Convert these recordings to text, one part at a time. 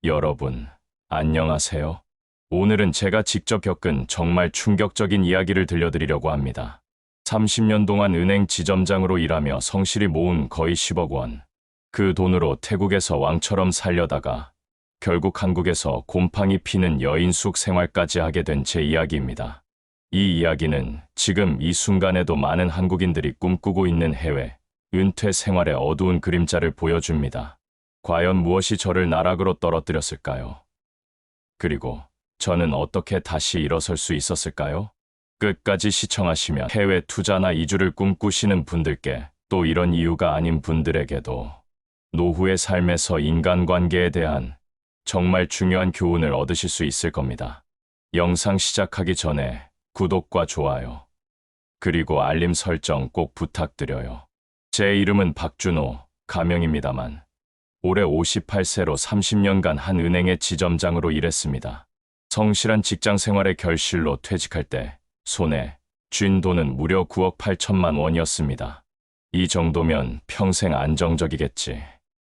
여러분, 안녕하세요. 오늘은 제가 직접 겪은 정말 충격적인 이야기를 들려드리려고 합니다. 30년 동안 은행 지점장으로 일하며 성실히 모은 거의 10억 원. 그 돈으로 태국에서 왕처럼 살려다가 결국 한국에서 곰팡이 피는 여인숙 생활까지 하게 된 제 이야기입니다. 이 이야기는 지금 이 순간에도 많은 한국인들이 꿈꾸고 있는 해외 은퇴 생활의 어두운 그림자를 보여줍니다. 과연 무엇이 저를 나락으로 떨어뜨렸을까요? 그리고 저는 어떻게 다시 일어설 수 있었을까요? 끝까지 시청하시면 해외 투자나 이주를 꿈꾸시는 분들께, 또 이런 이유가 아닌 분들에게도 노후의 삶에서 인간관계에 대한 정말 중요한 교훈을 얻으실 수 있을 겁니다. 영상 시작하기 전에 구독과 좋아요, 그리고 알림 설정 꼭 부탁드려요. 제 이름은 박준호, 가명입니다만 올해 58세로 30년간 한 은행의 지점장으로 일했습니다. 성실한 직장 생활의 결실로 퇴직할 때 손에 쥔 돈은 무려 9억 8천만 원이었습니다. 이 정도면 평생 안정적이겠지.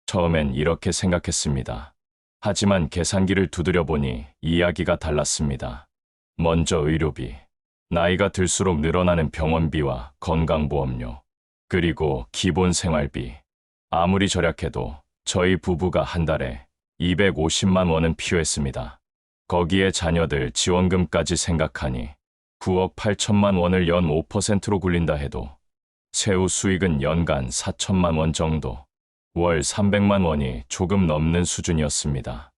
처음엔 이렇게 생각했습니다. 하지만 계산기를 두드려 보니 이야기가 달랐습니다. 먼저 의료비, 나이가 들수록 늘어나는 병원비와 건강보험료, 그리고 기본 생활비. 아무리 절약해도 저희 부부가 한 달에 250만 원은 필요했습니다. 거기에 자녀들 지원금까지 생각하니 9억 8천만 원을 연 5%로 굴린다 해도 세후 수익은 연간 4천만 원 정도, 월 300만 원이 조금 넘는 수준이었습니다.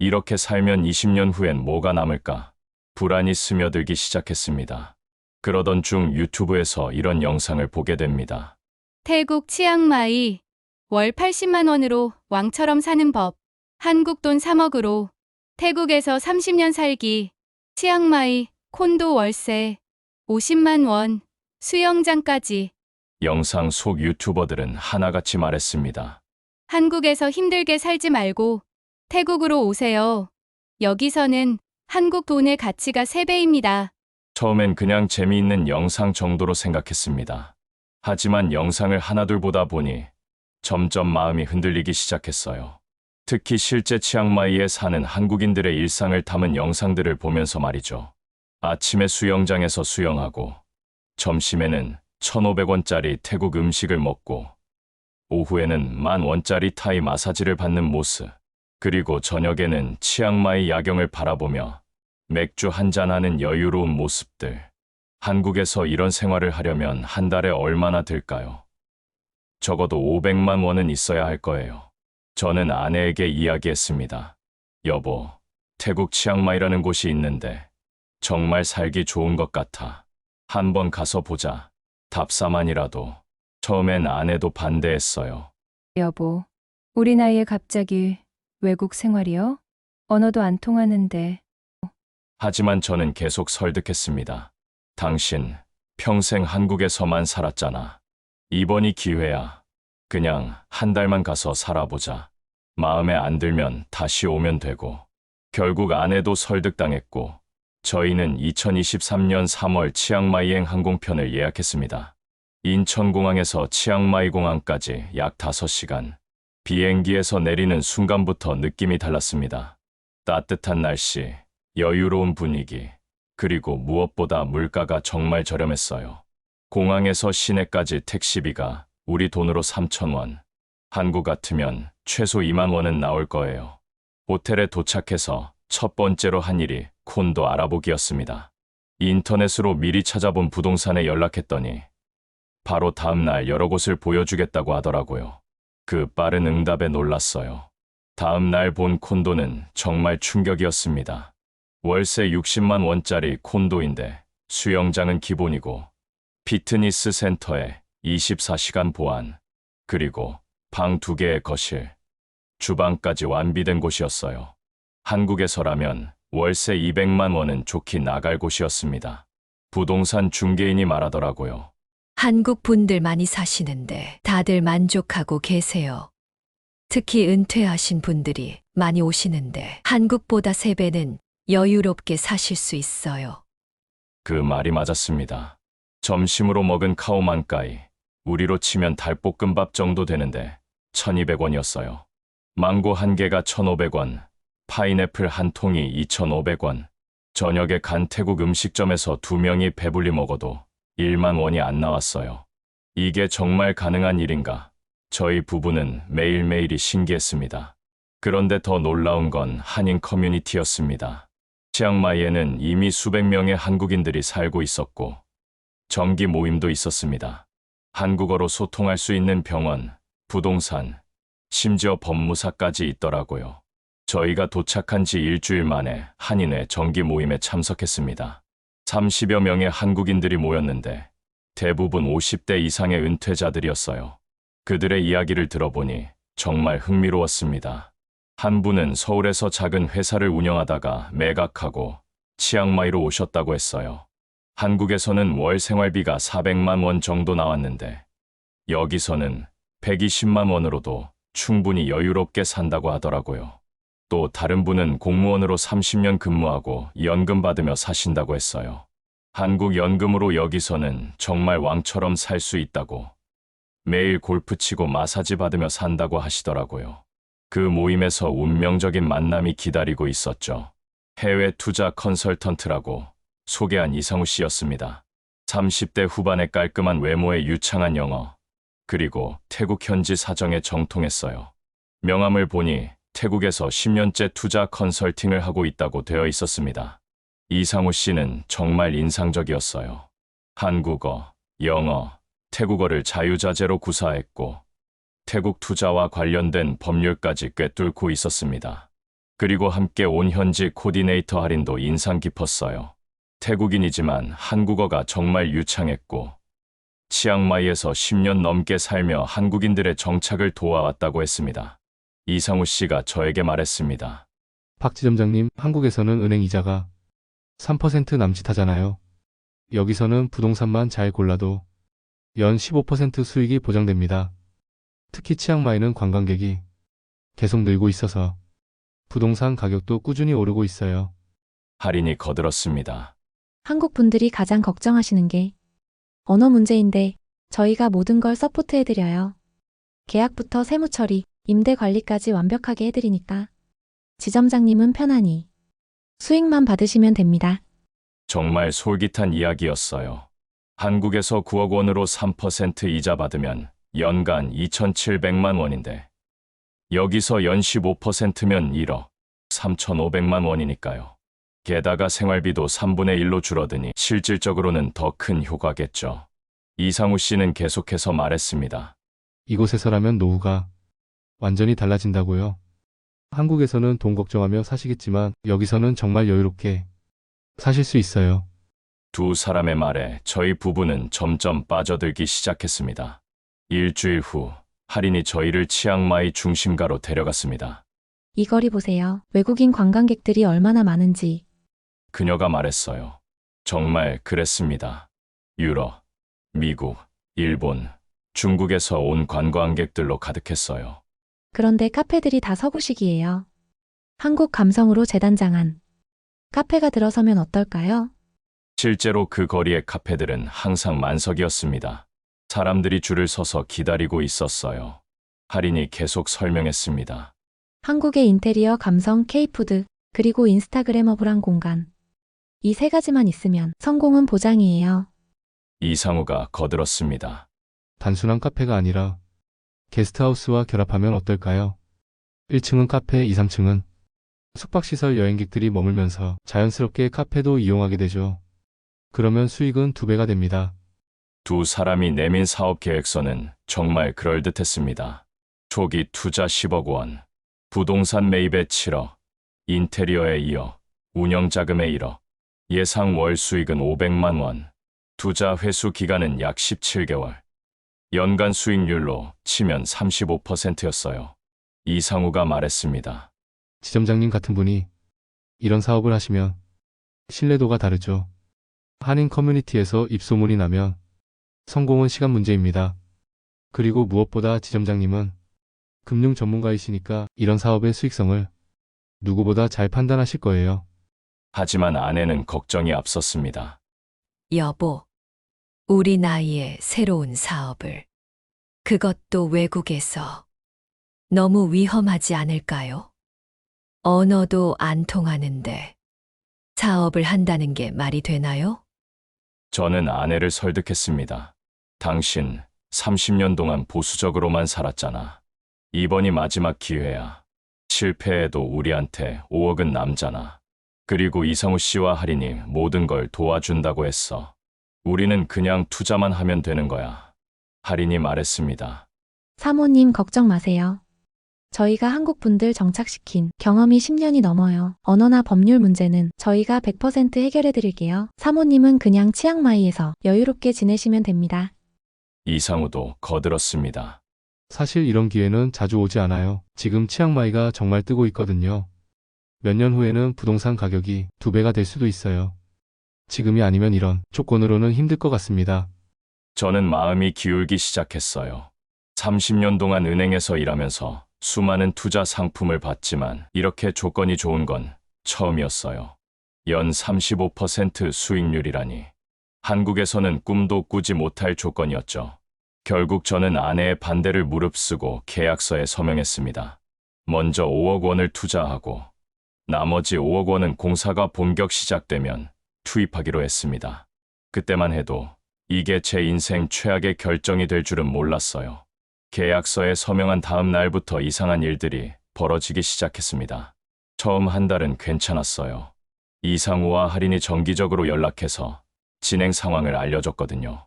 이렇게 살면 20년 후엔 뭐가 남을까? 불안이 스며들기 시작했습니다. 그러던 중 유튜브에서 이런 영상을 보게 됩니다. 태국 치앙마이 월 80만 원으로 왕처럼 사는 법. 한국 돈 3억으로 태국에서 30년 살기. 치앙마이 콘도 월세 50만 원, 수영장까지. 영상 속 유튜버들은 하나같이 말했습니다. 한국에서 힘들게 살지 말고 태국으로 오세요. 여기서는 한국 돈의 가치가 3배입니다. 처음엔 그냥 재미있는 영상 정도로 생각했습니다. 하지만 영상을 하나둘 보다 보니 점점 마음이 흔들리기 시작했어요. 특히 실제 치앙마이에 사는 한국인들의 일상을 담은 영상들을 보면서 말이죠. 아침에 수영장에서 수영하고, 점심에는 1,500원짜리 태국 음식을 먹고, 오후에는 10,000원짜리 타이 마사지를 받는 모습, 그리고 저녁에는 치앙마이 야경을 바라보며 맥주 한잔하는 여유로운 모습들. 한국에서 이런 생활을 하려면 한 달에 얼마나 들까요? 적어도 500만 원은 있어야 할 거예요. 저는 아내에게 이야기했습니다. 여보, 태국 치앙마이라는 곳이 있는데 정말 살기 좋은 것 같아. 한번 가서 보자. 답사만이라도. 처음엔 아내도 반대했어요. 여보, 우리 나이에 갑자기 외국 생활이요? 언어도 안 통하는데. 하지만 저는 계속 설득했습니다. 당신 평생 한국에서만 살았잖아. 이번이 기회야. 그냥 한 달만 가서 살아보자. 마음에 안 들면 다시 오면 되고. 결국 아내도 설득당했고, 저희는 2023년 3월 치앙마이행 항공편을 예약했습니다. 인천공항에서 치앙마이 공항까지 약 5시간. 비행기에서 내리는 순간부터 느낌이 달랐습니다. 따뜻한 날씨, 여유로운 분위기, 그리고 무엇보다 물가가 정말 저렴했어요. 공항에서 시내까지 택시비가 우리 돈으로 3,000원. 한국 같으면 최소 2만 원은 나올 거예요. 호텔에 도착해서 첫 번째로 한 일이 콘도 알아보기였습니다. 인터넷으로 미리 찾아본 부동산에 연락했더니 바로 다음 날 여러 곳을 보여주겠다고 하더라고요. 그 빠른 응답에 놀랐어요. 다음 날 본 콘도는 정말 충격이었습니다. 월세 60만 원짜리 콘도인데 수영장은 기본이고, 피트니스 센터에 24시간 보안, 그리고 방 2개의 거실, 주방까지 완비된 곳이었어요. 한국에서라면 월세 200만 원은 좋게 나갈 곳이었습니다. 부동산 중개인이 말하더라고요. 한국 분들 많이 사시는데 다들 만족하고 계세요. 특히 은퇴하신 분들이 많이 오시는데 한국보다 3배는 여유롭게 사실 수 있어요. 그 말이 맞았습니다. 점심으로 먹은 카오만가이, 우리로 치면 달볶음밥 정도 되는데 1,200원이었어요. 망고 한 개가 1,500원, 파인애플 한 통이 2,500원. 저녁에 간 태국 음식점에서 2명이 배불리 먹어도 1만 원이 안 나왔어요. 이게 정말 가능한 일인가? 저희 부부는 매일매일이 신기했습니다. 그런데 더 놀라운 건 한인 커뮤니티였습니다. 치앙마이에는 이미 수백 명의 한국인들이 살고 있었고 정기 모임도 있었습니다. 한국어로 소통할 수 있는 병원, 부동산, 심지어 법무사까지 있더라고요. 저희가 도착한 지 일주일 만에 한인회 정기 모임에 참석했습니다. 30여 명의 한국인들이 모였는데 대부분 50대 이상의 은퇴자들이었어요. 그들의 이야기를 들어보니 정말 흥미로웠습니다. 한 분은 서울에서 작은 회사를 운영하다가 매각하고 치앙마이로 오셨다고 했어요. 한국에서는 월 생활비가 400만 원 정도 나왔는데 여기서는 120만 원으로도 충분히 여유롭게 산다고 하더라고요. 또 다른 분은 공무원으로 30년 근무하고 연금 받으며 사신다고 했어요. 한국 연금으로 여기서는 정말 왕처럼 살 수 있다고, 매일 골프 치고 마사지 받으며 산다고 하시더라고요. 그 모임에서 운명적인 만남이 기다리고 있었죠. 해외 투자 컨설턴트라고 소개한 이상우 씨였습니다. 30대 후반의 깔끔한 외모에 유창한 영어, 그리고 태국 현지 사정에 정통했어요. 명함을 보니 태국에서 10년째 투자 컨설팅을 하고 있다고 되어 있었습니다. 이상우 씨는 정말 인상적이었어요. 한국어, 영어, 태국어를 자유자재로 구사했고 태국 투자와 관련된 법률까지 꿰뚫고 있었습니다. 그리고 함께 온 현지 코디네이터 할인도 인상 깊었어요. 태국인이지만 한국어가 정말 유창했고 치앙마이에서 10년 넘게 살며 한국인들의 정착을 도와왔다고 했습니다. 이상우 씨가 저에게 말했습니다. 박 지점장님, 한국에서는 은행 이자가 3% 남짓하잖아요. 여기서는 부동산만 잘 골라도 연 15% 수익이 보장됩니다. 특히 치앙마이는 관광객이 계속 늘고 있어서 부동산 가격도 꾸준히 오르고 있어요. 할인이 거들었습니다. 한국 분들이 가장 걱정하시는 게 언어 문제인데 저희가 모든 걸 서포트해드려요. 계약부터 세무 처리, 임대 관리까지 완벽하게 해드리니까 지점장님은 편안히 수익만 받으시면 됩니다. 정말 솔깃한 이야기였어요. 한국에서 9억 원으로 3% 이자 받으면 연간 2,700만 원인데 여기서 연 15%면 1억 3,500만 원이니까요. 게다가 생활비도 3분의 1로 줄어드니 실질적으로는 더 큰 효과겠죠. 이상우 씨는 계속해서 말했습니다. 이곳에서라면 노후가 완전히 달라진다고요. 한국에서는 돈 걱정하며 사시겠지만 여기서는 정말 여유롭게 사실 수 있어요. 두 사람의 말에 저희 부부는 점점 빠져들기 시작했습니다. 일주일 후 할인이 저희를 치앙마이 중심가로 데려갔습니다. 이 거리 보세요. 외국인 관광객들이 얼마나 많은지. 그녀가 말했어요. 정말 그랬습니다. 유럽, 미국, 일본, 중국에서 온 관광객들로 가득했어요. 그런데 카페들이 다 서구식이에요. 한국 감성으로 재단장한 카페가 들어서면 어떨까요? 실제로 그 거리의 카페들은 항상 만석이었습니다. 사람들이 줄을 서서 기다리고 있었어요. 할인이 계속 설명했습니다. 한국의 인테리어 감성 K푸드, 그리고 인스타그래머블한 공간. 이 세 가지만 있으면 성공은 보장이에요. 이상우가 거들었습니다. 단순한 카페가 아니라 게스트하우스와 결합하면 어떨까요? 1층은 카페, 2, 3층은 숙박시설, 여행객들이 머물면서 자연스럽게 카페도 이용하게 되죠. 그러면 수익은 2배가 됩니다. 두 사람이 내민 사업 계획서는 정말 그럴듯했습니다. 초기 투자 10억 원, 부동산 매입에 7억, 인테리어에 2억, 운영자금에 1억, 예상 월 수익은 500만 원, 투자 회수 기간은 약 17개월, 연간 수익률로 치면 35%였어요. 이상우가 말했습니다. 지점장님 같은 분이 이런 사업을 하시면 신뢰도가 다르죠. 한인 커뮤니티에서 입소문이 나면 성공은 시간 문제입니다. 그리고 무엇보다 지점장님은 금융 전문가이시니까 이런 사업의 수익성을 누구보다 잘 판단하실 거예요. 하지만 아내는 걱정이 앞섰습니다. 여보, 우리 나이에 새로운 사업을. 그것도 외국에서. 너무 위험하지 않을까요? 언어도 안 통하는데 사업을 한다는 게 말이 되나요? 저는 아내를 설득했습니다. 당신 30년 동안 보수적으로만 살았잖아. 이번이 마지막 기회야. 실패해도 우리한테 5억은 남잖아. 그리고 이상우 씨와 할인이 모든 걸 도와준다고 했어. 우리는 그냥 투자만 하면 되는 거야. 할인이 말했습니다. 사모님 걱정 마세요. 저희가 한국 분들 정착시킨 경험이 10년이 넘어요. 언어나 법률 문제는 저희가 100% 해결해 드릴게요. 사모님은 그냥 치앙마이에서 여유롭게 지내시면 됩니다. 이상우도 거들었습니다. 사실 이런 기회는 자주 오지 않아요. 지금 치앙마이가 정말 뜨고 있거든요. 몇 년 후에는 부동산 가격이 2배가 될 수도 있어요. 지금이 아니면 이런 조건으로는 힘들 것 같습니다. 저는 마음이 기울기 시작했어요. 30년 동안 은행에서 일하면서 수많은 투자 상품을 봤지만 이렇게 조건이 좋은 건 처음이었어요. 연 35% 수익률이라니. 한국에서는 꿈도 꾸지 못할 조건이었죠. 결국 저는 아내의 반대를 무릅쓰고 계약서에 서명했습니다. 먼저 5억 원을 투자하고 나머지 5억 원은 공사가 본격 시작되면 투입하기로 했습니다. 그때만 해도 이게 제 인생 최악의 결정이 될 줄은 몰랐어요. 계약서에 서명한 다음 날부터 이상한 일들이 벌어지기 시작했습니다. 처음 한 달은 괜찮았어요. 이상우와 할인이 정기적으로 연락해서 진행 상황을 알려줬거든요.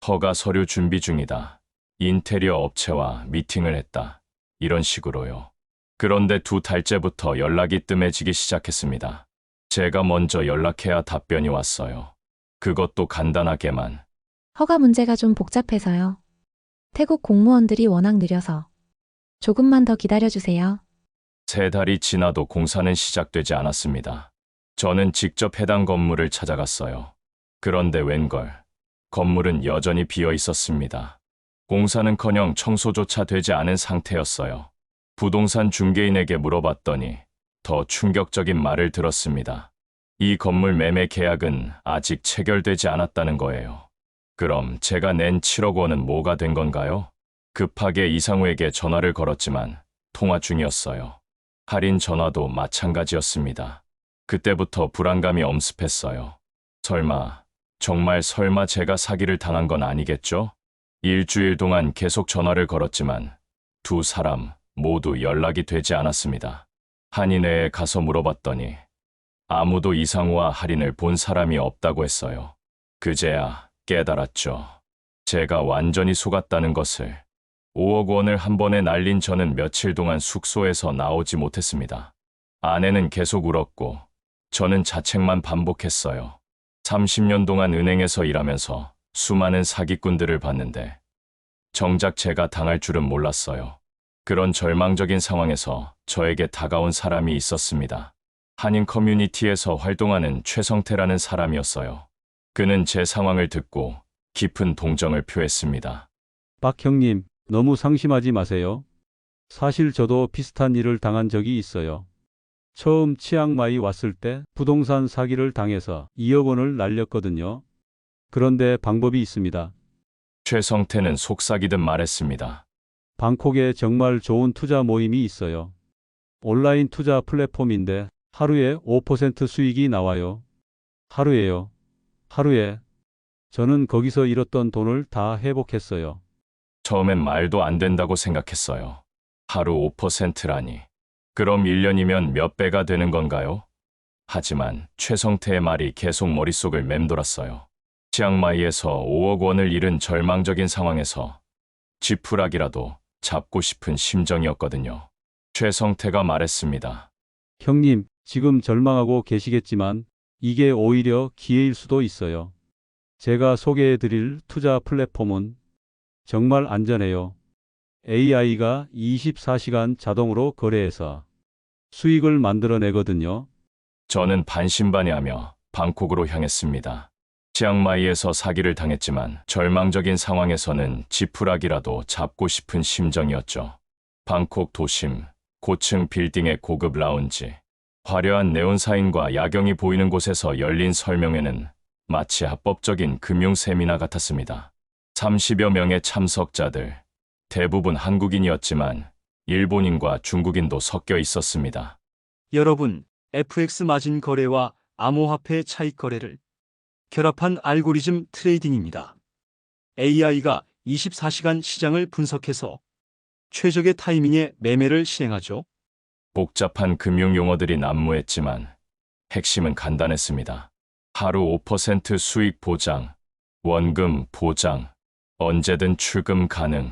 허가 서류 준비 중이다. 인테리어 업체와 미팅을 했다. 이런 식으로요. 그런데 2달째부터 연락이 뜸해지기 시작했습니다. 제가 먼저 연락해야 답변이 왔어요. 그것도 간단하게만. 허가 문제가 좀 복잡해서요. 태국 공무원들이 워낙 느려서 조금만 더 기다려주세요. 3달이 지나도 공사는 시작되지 않았습니다. 저는 직접 해당 건물을 찾아갔어요. 그런데 웬걸, 건물은 여전히 비어 있었습니다. 공사는커녕 청소조차 되지 않은 상태였어요. 부동산 중개인에게 물어봤더니 더 충격적인 말을 들었습니다. 이 건물 매매 계약은 아직 체결되지 않았다는 거예요. 그럼 제가 낸 7억 원은 뭐가 된 건가요? 급하게 이상우에게 전화를 걸었지만 통화 중이었어요. 할인 전화도 마찬가지였습니다. 그때부터 불안감이 엄습했어요. 정말 설마 제가 사기를 당한 건 아니겠죠? 일주일 동안 계속 전화를 걸었지만 2 사람 모두 연락이 되지 않았습니다. 한인회에 가서 물어봤더니 아무도 이상우와 할인을 본 사람이 없다고 했어요. 그제야 깨달았죠. 제가 완전히 속았다는 것을. 5억 원을 한 번에 날린 저는 며칠 동안 숙소에서 나오지 못했습니다. 아내는 계속 울었고 저는 자책만 반복했어요. 30년 동안 은행에서 일하면서 수많은 사기꾼들을 봤는데 정작 제가 당할 줄은 몰랐어요. 그런 절망적인 상황에서 저에게 다가온 사람이 있었습니다. 한인 커뮤니티에서 활동하는 최성태라는 사람이었어요. 그는 제 상황을 듣고 깊은 동정을 표했습니다. 박 형님, 너무 상심하지 마세요. 사실 저도 비슷한 일을 당한 적이 있어요. 처음 치앙마이 왔을 때 부동산 사기를 당해서 2억 원을 날렸거든요. 그런데 방법이 있습니다. 최성태는 속삭이듯 말했습니다. 방콕에 정말 좋은 투자 모임이 있어요. 온라인 투자 플랫폼인데 하루에 5% 수익이 나와요. 하루에요. 하루에. 저는 거기서 잃었던 돈을 다 회복했어요. 처음엔 말도 안 된다고 생각했어요. 하루 5%라니. 그럼 1년이면 몇 배가 되는 건가요? 하지만 최성태의 말이 계속 머릿속을 맴돌았어요. 치앙마이에서 5억 원을 잃은 절망적인 상황에서 지푸라기라도 잡고 싶은 심정이었거든요. 최성태가 말했습니다. 형님, 지금 절망하고 계시겠지만 이게 오히려 기회일 수도 있어요. 제가 소개해드릴 투자 플랫폼은 정말 안전해요. AI가 24시간 자동으로 거래해서 수익을 만들어내거든요. 저는 반신반의하며 방콕으로 향했습니다. 치앙마이에서 사기를 당했지만 절망적인 상황에서는 지푸라기라도 잡고 싶은 심정이었죠. 방콕 도심, 고층 빌딩의 고급 라운지, 화려한 네온사인과 야경이 보이는 곳에서 열린 설명회는 마치 합법적인 금융 세미나 같았습니다. 30여 명의 참석자들, 대부분 한국인이었지만 일본인과 중국인도 섞여 있었습니다. 여러분, FX 마진 거래와 암호화폐 차익 거래를 결합한 알고리즘 트레이딩입니다. AI가 24시간 시장을 분석해서 최적의 타이밍에 매매를 실행하죠. 복잡한 금융 용어들이 난무했지만 핵심은 간단했습니다. 하루 5% 수익 보장, 원금 보장, 언제든 출금 가능.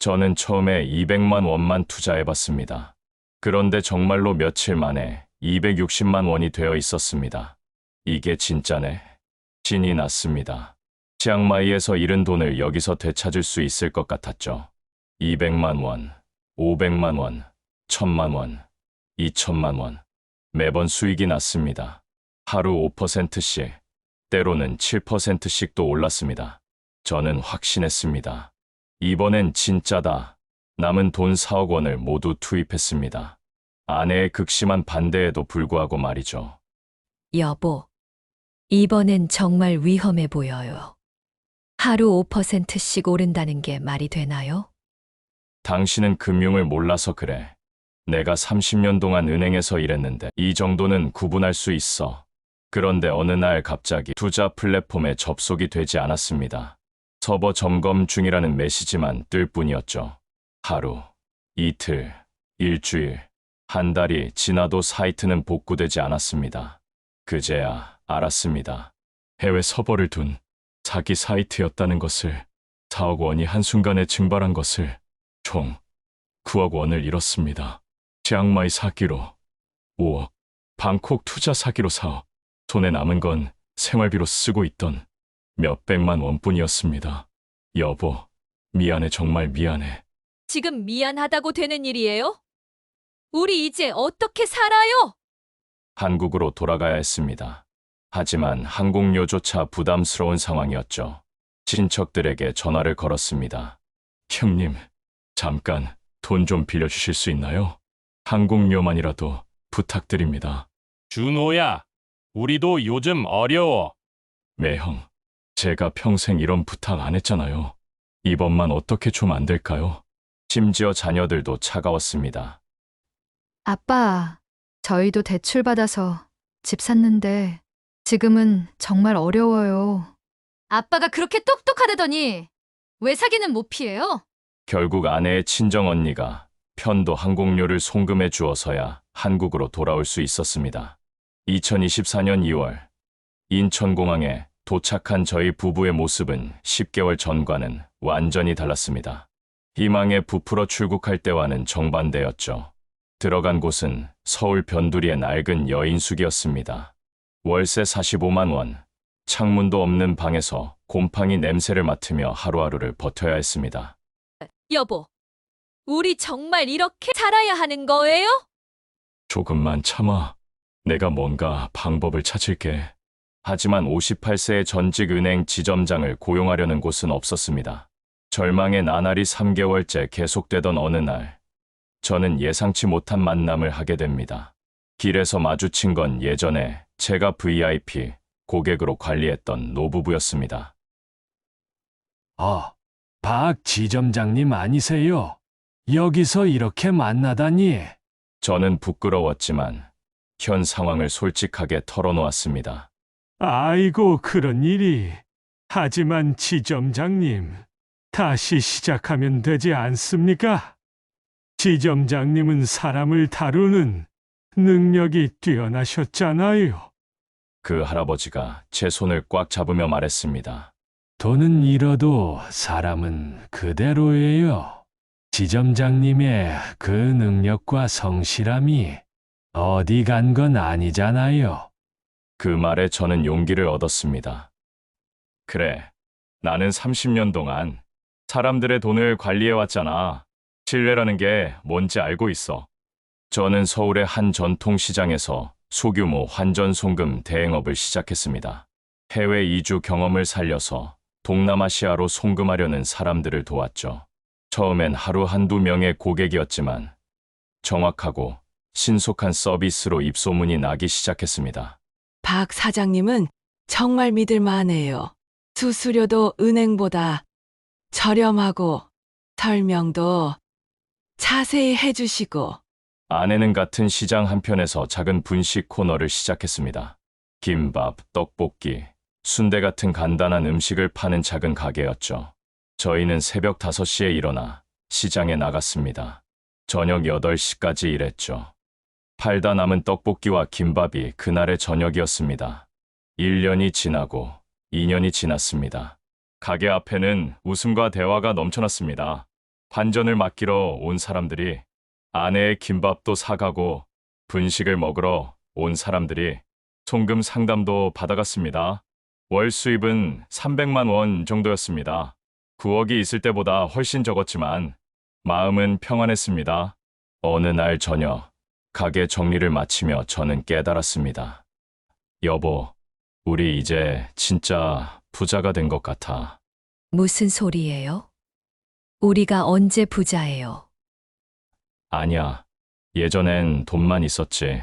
저는 처음에 200만 원만 투자해봤습니다. 그런데 정말로 며칠 만에 260만 원이 되어 있었습니다. 이게 진짜네. 신이 났습니다. 치앙마이에서 잃은 돈을 여기서 되찾을 수 있을 것 같았죠. 200만 원, 500만 원, 1000만 원, 2000만 원. 매번 수익이 났습니다. 하루 5%씩, 때로는 7%씩도 올랐습니다. 저는 확신했습니다. 이번엔 진짜다. 남은 돈 4억 원을 모두 투입했습니다. 아내의 극심한 반대에도 불구하고 말이죠. 여보, 이번엔 정말 위험해 보여요. 하루 5%씩 오른다는 게 말이 되나요? 당신은 금융을 몰라서 그래. 내가 30년 동안 은행에서 일했는데 이 정도는 구분할 수 있어. 그런데 어느 날 갑자기 투자 플랫폼에 접속이 되지 않았습니다. 서버 점검 중이라는 메시지만 뜰 뿐이었죠. 하루, 이틀, 일주일, 한 달이 지나도 사이트는 복구되지 않았습니다. 그제야 알았습니다. 해외 서버를 둔 사기 사이트였다는 것을, 4억 원이 한순간에 증발한 것을. 총 9억 원을 잃었습니다. 치앙마이 사기로 5억, 방콕 투자 사기로 4억, 손에 남은 건 생활비로 쓰고 있던 몇백만 원뿐이었습니다. 여보, 미안해, 정말 미안해. 지금 미안하다고 되는 일이에요? 우리 이제 어떻게 살아요? 한국으로 돌아가야 했습니다. 하지만 항공료조차 부담스러운 상황이었죠. 친척들에게 전화를 걸었습니다. 형님, 잠깐 돈 좀 빌려주실 수 있나요? 항공료만이라도 부탁드립니다. 준호야, 우리도 요즘 어려워. 매형, 제가 평생 이런 부탁 안 했잖아요. 이번만 어떻게 좀 안 될까요? 심지어 자녀들도 차가웠습니다. 아빠, 저희도 대출 받아서 집 샀는데 지금은 정말 어려워요. 아빠가 그렇게 똑똑하다더니 왜 사기는 못 피해요? 결국 아내의 친정 언니가 편도 항공료를 송금해 주어서야 한국으로 돌아올 수 있었습니다. 2024년 2월, 인천공항에 도착한 저희 부부의 모습은 10개월 전과는 완전히 달랐습니다. 희망에 부풀어 출국할 때와는 정반대였죠. 들어간 곳은 서울 변두리의 낡은 여인숙이었습니다. 월세 45만 원, 창문도 없는 방에서 곰팡이 냄새를 맡으며 하루하루를 버텨야 했습니다. 여보, 우리 정말 이렇게 살아야 하는 거예요? 조금만 참아. 내가 뭔가 방법을 찾을게. 하지만 58세의 전직 은행 지점장을 고용하려는 곳은 없었습니다. 절망의 나날이 3개월째 계속되던 어느 날, 저는 예상치 못한 만남을 하게 됩니다. 길에서 마주친 건 예전에 제가 VIP 고객으로 관리했던 노부부였습니다. 박 지점장님 아니세요? 여기서 이렇게 만나다니. 저는 부끄러웠지만 현 상황을 솔직하게 털어놓았습니다. 아이고, 그런 일이. 하지만 지점장님, 다시 시작하면 되지 않습니까? 지점장님은 사람을 다루는 능력이 뛰어나셨잖아요. 그 할아버지가 제 손을 꽉 잡으며 말했습니다. 돈은 잃어도 사람은 그대로예요. 지점장님의 그 능력과 성실함이 어디 간 건 아니잖아요. 그 말에 저는 용기를 얻었습니다. 그래, 나는 30년 동안 사람들의 돈을 관리해왔잖아. 신뢰라는 게 뭔지 알고 있어. 저는 서울의 한 전통시장에서 소규모 환전송금 대행업을 시작했습니다. 해외 이주 경험을 살려서 동남아시아로 송금하려는 사람들을 도왔죠. 처음엔 하루 한두 명의 고객이었지만 정확하고 신속한 서비스로 입소문이 나기 시작했습니다. 박 사장님은 정말 믿을만해요. 수수료도 은행보다 저렴하고 설명도 자세히 해주시고. 아내는 같은 시장 한편에서 작은 분식 코너를 시작했습니다. 김밥, 떡볶이, 순대 같은 간단한 음식을 파는 작은 가게였죠. 저희는 새벽 5시에 일어나 시장에 나갔습니다. 저녁 8시까지 일했죠. 팔다 남은 떡볶이와 김밥이 그날의 저녁이었습니다. 1년이 지나고 2년이 지났습니다. 가게 앞에는 웃음과 대화가 넘쳐났습니다. 환전을 맡기러 온 사람들이, 아내의 김밥도 사가고 분식을 먹으러 온 사람들이 송금 상담도 받아갔습니다. 월 수입은 300만 원 정도였습니다. 9억이 있을 때보다 훨씬 적었지만 마음은 평안했습니다. 어느 날 저녁, 가게 정리를 마치며 저는 깨달았습니다. 여보, 우리 이제 진짜 부자가 된 것 같아. 무슨 소리예요? 우리가 언제 부자예요? 아니야. 예전엔 돈만 있었지.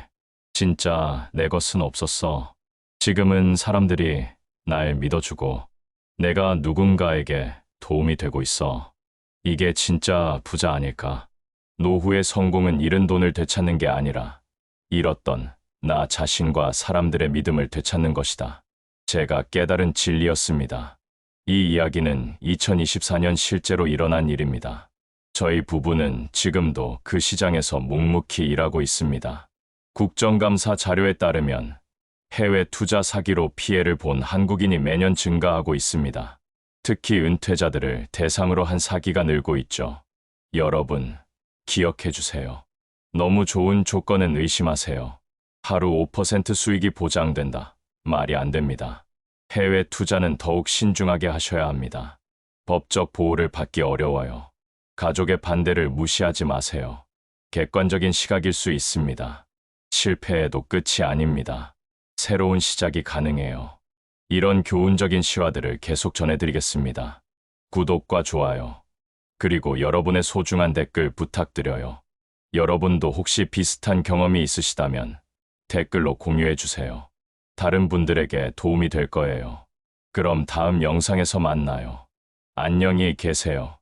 진짜 내 것은 없었어. 지금은 사람들이 날 믿어주고 내가 누군가에게 도움이 되고 있어. 이게 진짜 부자 아닐까? 노후의 성공은 잃은 돈을 되찾는 게 아니라 잃었던 나 자신과 사람들의 믿음을 되찾는 것이다. 제가 깨달은 진리였습니다. 이 이야기는 2024년 실제로 일어난 일입니다. 저희 부부는 지금도 그 시장에서 묵묵히 일하고 있습니다. 국정감사 자료에 따르면 해외 투자 사기로 피해를 본 한국인이 매년 증가하고 있습니다. 특히 은퇴자들을 대상으로 한 사기가 늘고 있죠. 여러분, 기억해 주세요. 너무 좋은 조건은 의심하세요. 하루 5% 수익이 보장된다. 말이 안 됩니다. 해외 투자는 더욱 신중하게 하셔야 합니다. 법적 보호를 받기 어려워요. 가족의 반대를 무시하지 마세요. 객관적인 시각일 수 있습니다. 실패해도 끝이 아닙니다. 새로운 시작이 가능해요. 이런 교훈적인 시화들을 계속 전해드리겠습니다. 구독과 좋아요, 그리고 여러분의 소중한 댓글 부탁드려요. 여러분도 혹시 비슷한 경험이 있으시다면 댓글로 공유해 주세요. 다른 분들에게 도움이 될 거예요. 그럼 다음 영상에서 만나요. 안녕히 계세요.